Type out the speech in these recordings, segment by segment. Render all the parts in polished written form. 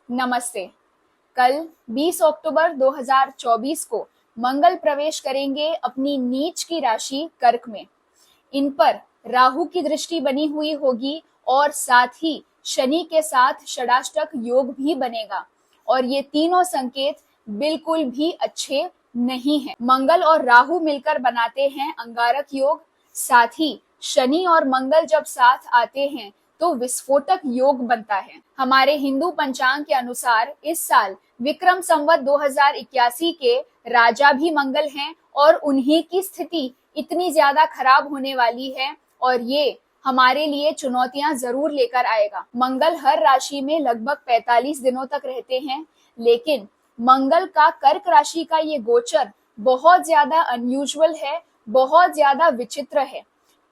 नमस्ते। कल 20 अक्टूबर 2024 को मंगल प्रवेश करेंगे अपनी नीच की राशि कर्क में। इन पर राहु की दृष्टि बनी हुई होगी और साथ ही शनि के साथ षडाष्टक योग भी बनेगा और ये तीनों संकेत बिल्कुल भी अच्छे नहीं हैं। मंगल और राहु मिलकर बनाते हैं अंगारक योग, साथ ही शनि और मंगल जब साथ आते हैं तो विस्फोटक योग बनता है। हमारे हिंदू पंचांग के अनुसार इस साल विक्रम संवत 2081 के राजा भी मंगल हैं और उन्हीं की स्थिति इतनी ज्यादा खराब होने वाली है और ये हमारे लिए चुनौतियां जरूर लेकर आएगा। मंगल हर राशि में लगभग 45 दिनों तक रहते हैं, लेकिन मंगल का कर्क राशि का ये गोचर बहुत ज्यादा अनयूजुअल है, बहुत ज्यादा विचित्र है,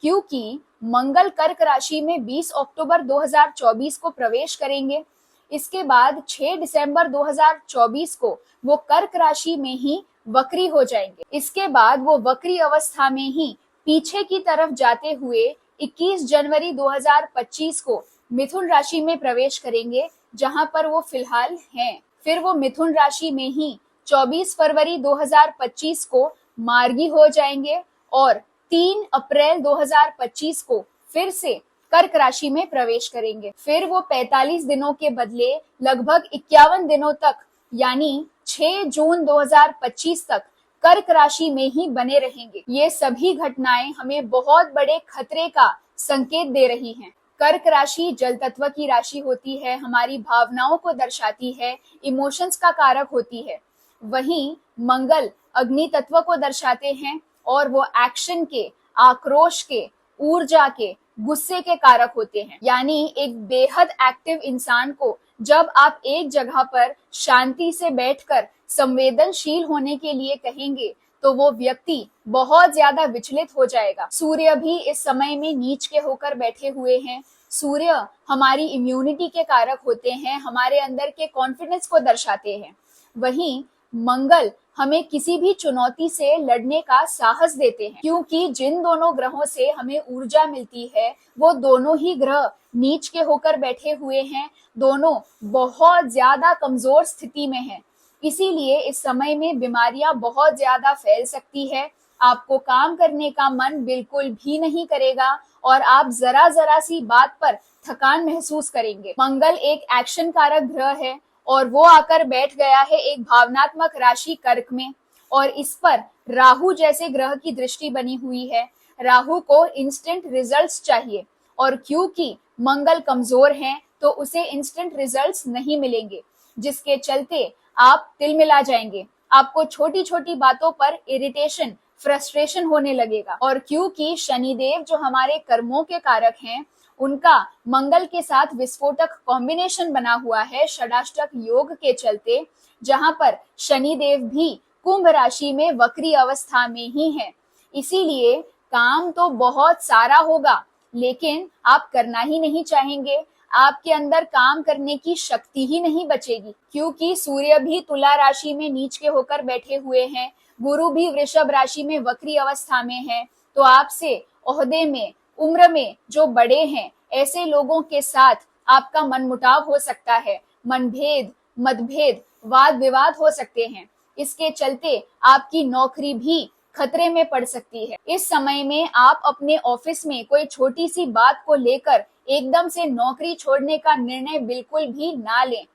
क्योंकि मंगल कर्क राशि में 20 अक्टूबर 2024 को प्रवेश करेंगे। इसके बाद 6 दिसंबर 2024 को वो कर्क राशि में ही वक्री हो जाएंगे। इसके बाद वो वक्री अवस्था में ही पीछे की तरफ जाते हुए 21 जनवरी 2025 को मिथुन राशि में प्रवेश करेंगे, जहां पर वो फिलहाल हैं। फिर वो मिथुन राशि में ही 24 फरवरी 2025 को मार्गी हो जाएंगे और 3 अप्रैल 2025 को फिर से कर्क राशि में प्रवेश करेंगे। फिर वो 45 दिनों के बदले लगभग 51 दिनों तक यानी 6 जून 2025 तक कर्क राशि में ही बने रहेंगे। ये सभी घटनाएं हमें बहुत बड़े खतरे का संकेत दे रही हैं। कर्क राशि जल तत्व की राशि होती है, हमारी भावनाओं को दर्शाती है, इमोशंस का कारक होती है। वहीं मंगल अग्नि तत्व को दर्शाते हैं और वो एक्शन के, आक्रोश के, ऊर्जा के, गुस्से के कारक होते हैं। यानी एक बेहद एक्टिव इंसान को जब आप एक जगह पर शांति से बैठकर संवेदनशील होने के लिए कहेंगे तो वो व्यक्ति बहुत ज्यादा विचलित हो जाएगा। सूर्य भी इस समय में नीच के होकर बैठे हुए हैं। सूर्य हमारी इम्यूनिटी के कारक होते हैं, हमारे अंदर के कॉन्फिडेंस को दर्शाते हैं। वहीं मंगल हमें किसी भी चुनौती से लड़ने का साहस देते हैं, क्योंकि जिन दोनों ग्रहों से हमें ऊर्जा मिलती है वो दोनों ही ग्रह नीच के होकर बैठे हुए हैं, दोनों बहुत ज्यादा कमजोर स्थिति में हैं। इसीलिए इस समय में बीमारियां बहुत ज्यादा फैल सकती है, आपको काम करने का मन बिल्कुल भी नहीं करेगा और आप जरा जरा सी बात पर थकान महसूस करेंगे। मंगल एक एक्शन कारक ग्रह है और वो आकर बैठ गया है एक भावनात्मक राशि कर्क में और इस पर राहु जैसे ग्रह की दृष्टि बनी हुई है। राहु को इंस्टेंट रिजल्ट्स चाहिए और क्योंकि मंगल कमजोर हैं तो उसे इंस्टेंट रिजल्ट्स नहीं मिलेंगे, जिसके चलते आप तिलमिला जाएंगे। आपको छोटी छोटी बातों पर इरिटेशन, फ्रस्ट्रेशन होने लगेगा और क्योंकि शनिदेव जो हमारे कर्मों के कारक हैं उनका मंगल के साथ विस्फोटक कॉम्बिनेशन बना हुआ है षडाष्टक योग के चलते, जहां पर शनिदेव भी कुंभ राशि में वक्री अवस्था में ही है। इसीलिए काम तो बहुत सारा होगा, लेकिन आप करना ही नहीं चाहेंगे। आपके अंदर काम करने की शक्ति ही नहीं बचेगी, क्योंकि सूर्य भी तुला राशि में नीच के होकर बैठे हुए हैं, गुरु भी वृषभ राशि में वक्री अवस्था में है। तो आपसे ओहदे में, उम्र में जो बड़े हैं, ऐसे लोगों के साथ आपका मनमुटाव हो सकता है, मनभेद, मतभेद, वाद विवाद हो सकते हैं। इसके चलते आपकी नौकरी भी खतरे में पड़ सकती है। इस समय में आप अपने ऑफिस में कोई छोटी सी बात को लेकर एकदम से नौकरी छोड़ने का निर्णय बिल्कुल भी ना लें,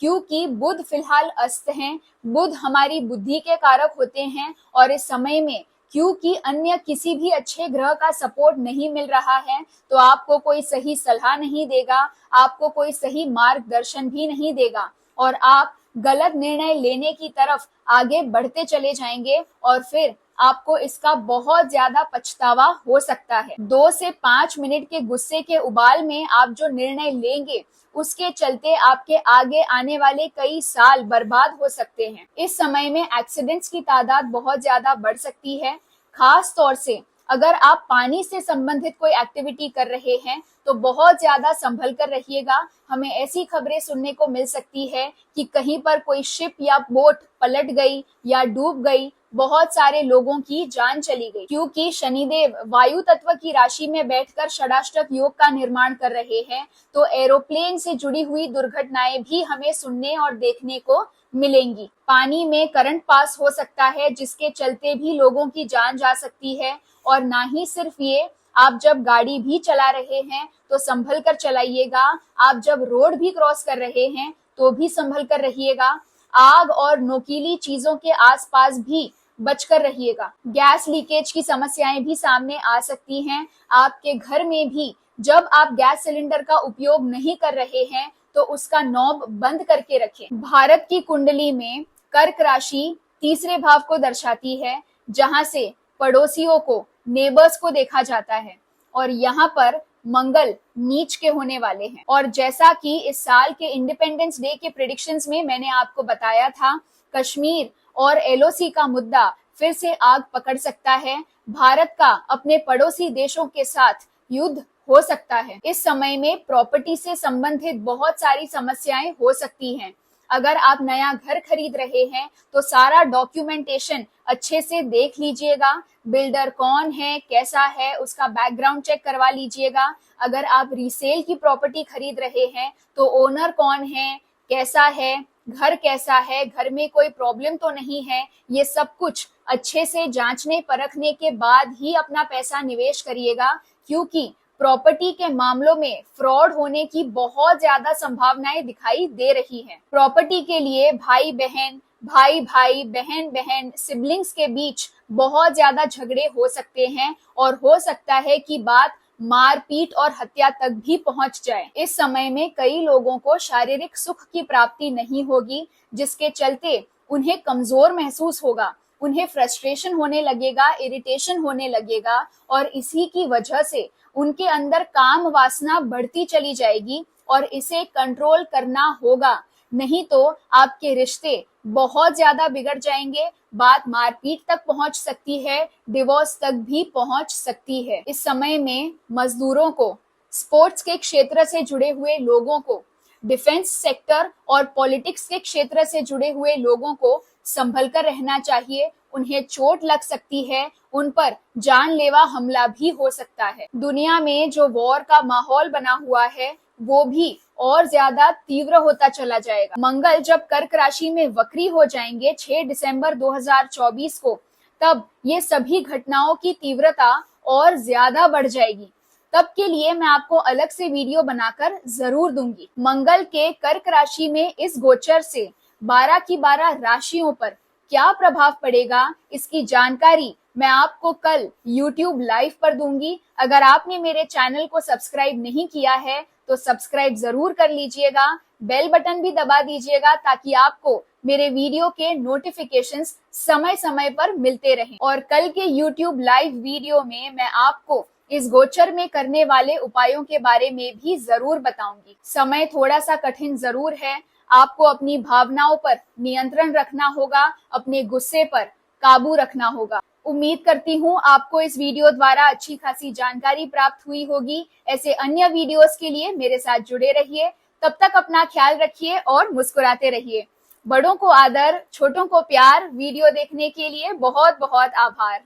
क्योंकि बुध फिलहाल अस्त हैं। बुध हमारी बुद्धि के कारक होते हैं और इस समय में क्योंकि अन्य किसी भी अच्छे ग्रह का सपोर्ट नहीं मिल रहा है तो आपको कोई सही सलाह नहीं देगा, आपको कोई सही मार्गदर्शन भी नहीं देगा और आप गलत निर्णय लेने की तरफ आगे बढ़ते चले जाएंगे और फिर आपको इसका बहुत ज्यादा पछतावा हो सकता है। 2 से 5 मिनट के गुस्से के उबाल में आप जो निर्णय लेंगे उसके चलते आपके आगे आने वाले कई साल बर्बाद हो सकते हैं। इस समय में एक्सीडेंट्स की तादाद बहुत ज्यादा बढ़ सकती है। खास तौर से अगर आप पानी से संबंधित कोई एक्टिविटी कर रहे हैं तो बहुत ज्यादा संभल कर रहिएगा। हमें ऐसी खबरें सुनने को मिल सकती है कि कहीं पर कोई शिप या बोट पलट गई या डूब गई बहुत सारे लोगों की जान चली गई, क्योंकि शनिदेव वायु तत्व की राशि में बैठकर षडाष्टक योग का निर्माण कर रहे हैं। तो एरोप्लेन से जुड़ी हुई दुर्घटनाएं भी हमें सुनने और देखने को मिलेंगी। पानी में करंट पास हो सकता है, जिसके चलते भी लोगों की जान जा सकती है। और ना ही सिर्फ ये, आप जब गाड़ी भी चला रहे हैं तो संभल कर चलाइएगा। आप जब रोड भी क्रॉस कर रहे हैं तो भी संभल कर रहिएगा। आग और नोकीली चीजों के आसपास भी बचकर रहिएगा। गैस लीकेज की समस्याएं भी सामने आ सकती हैं। आपके घर में भी जब आप गैस सिलेंडर का उपयोग नहीं कर रहे हैं तो उसका नॉब बंद करके रखें। भारत की कुंडली में कर्क राशि तीसरे भाव को दर्शाती है, जहां से पड़ोसियों को, नेबर्स को देखा जाता है। और यहाँ पर मंगल नीच के होने वाले हैं। और जैसा कि इस साल के इंडिपेंडेंस डे के प्रेडिक्शंस में मैंने आपको बताया था, कश्मीर और एलओसी का मुद्दा फिर से आग पकड़ सकता है। भारत का अपने पड़ोसी देशों के साथ युद्ध हो सकता है। इस समय में प्रॉपर्टी से संबंधित बहुत सारी समस्याएं हो सकती हैं। अगर आप नया घर खरीद रहे हैं तो सारा डॉक्यूमेंटेशन अच्छे से देख लीजिएगा। बिल्डर कौन है, कैसा है, उसका बैकग्राउंड चेक करवा लीजिएगा। अगर आप रीसेल की प्रॉपर्टी खरीद रहे हैं तो ओनर कौन है, कैसा है, घर कैसा है, घर में कोई प्रॉब्लम तो नहीं है, ये सब कुछ अच्छे से जांचने परखने के बाद ही अपना पैसा निवेश करिएगा, क्योंकि प्रॉपर्टी के मामलों में फ्रॉड होने की बहुत ज्यादा संभावनाएं दिखाई दे रही हैं। प्रॉपर्टी के लिए भाई बहन, भाई भाई, बहन बहन, सिबलिंग्स के बीच बहुत ज्यादा झगड़े हो सकते हैं और हो सकता है कि बात मारपीट और हत्या तक भी पहुंच जाए। इस समय में कई लोगों को शारीरिक सुख की प्राप्ति नहीं होगी, जिसके चलते उन्हें कमजोर महसूस होगा, उन्हें फ्रस्ट्रेशन होने लगेगा, इरिटेशन होने लगेगा। और इसी की वजह से उनके अंदर काम वासना बढ़ती चली जाएगी और इसे कंट्रोल करना होगा, नहीं तो आपके रिश्ते बहुत ज्यादा बिगड़ जाएंगे। बात मारपीट तक पहुंच सकती है, डिवोर्स तक भी पहुंच सकती है। इस समय में मजदूरों को, स्पोर्ट्स के क्षेत्र से जुड़े हुए लोगों को, डिफेंस सेक्टर और पॉलिटिक्स के क्षेत्र से जुड़े हुए लोगों को संभल कर रहना चाहिए। उन्हें चोट लग सकती है, उन पर जानलेवा हमला भी हो सकता है। दुनिया में जो वॉर का माहौल बना हुआ है वो भी और ज्यादा तीव्र होता चला जाएगा। मंगल जब कर्क राशि में वक्री हो जाएंगे 6 दिसंबर 2024 को, तब ये सभी घटनाओं की तीव्रता और ज्यादा बढ़ जाएगी। तब के लिए मैं आपको अलग से वीडियो बनाकर जरूर दूंगी। मंगल के कर्क राशि में इस गोचर से 12 की 12 राशियों पर क्या प्रभाव पड़ेगा, इसकी जानकारी मैं आपको कल YouTube लाइव पर दूंगी। अगर आपने मेरे चैनल को सब्सक्राइब नहीं किया है तो सब्सक्राइब जरूर कर लीजिएगा, बेल बटन भी दबा दीजिएगा, ताकि आपको मेरे वीडियो के नोटिफिकेशंस समय समय पर मिलते रहें। और कल के YouTube लाइव वीडियो में मैं आपको इस गोचर में करने वाले उपायों के बारे में भी जरूर बताऊंगी। समय थोड़ा सा कठिन जरूर है, आपको अपनी भावनाओं पर नियंत्रण रखना होगा, अपने गुस्से पर काबू रखना होगा। उम्मीद करती हूँ आपको इस वीडियो द्वारा अच्छी खासी जानकारी प्राप्त हुई होगी। ऐसे अन्य वीडियोस के लिए मेरे साथ जुड़े रहिए। तब तक अपना ख्याल रखिए और मुस्कुराते रहिए। बड़ों को आदर, छोटों को प्यार। वीडियो देखने के लिए बहुत बहुत आभार।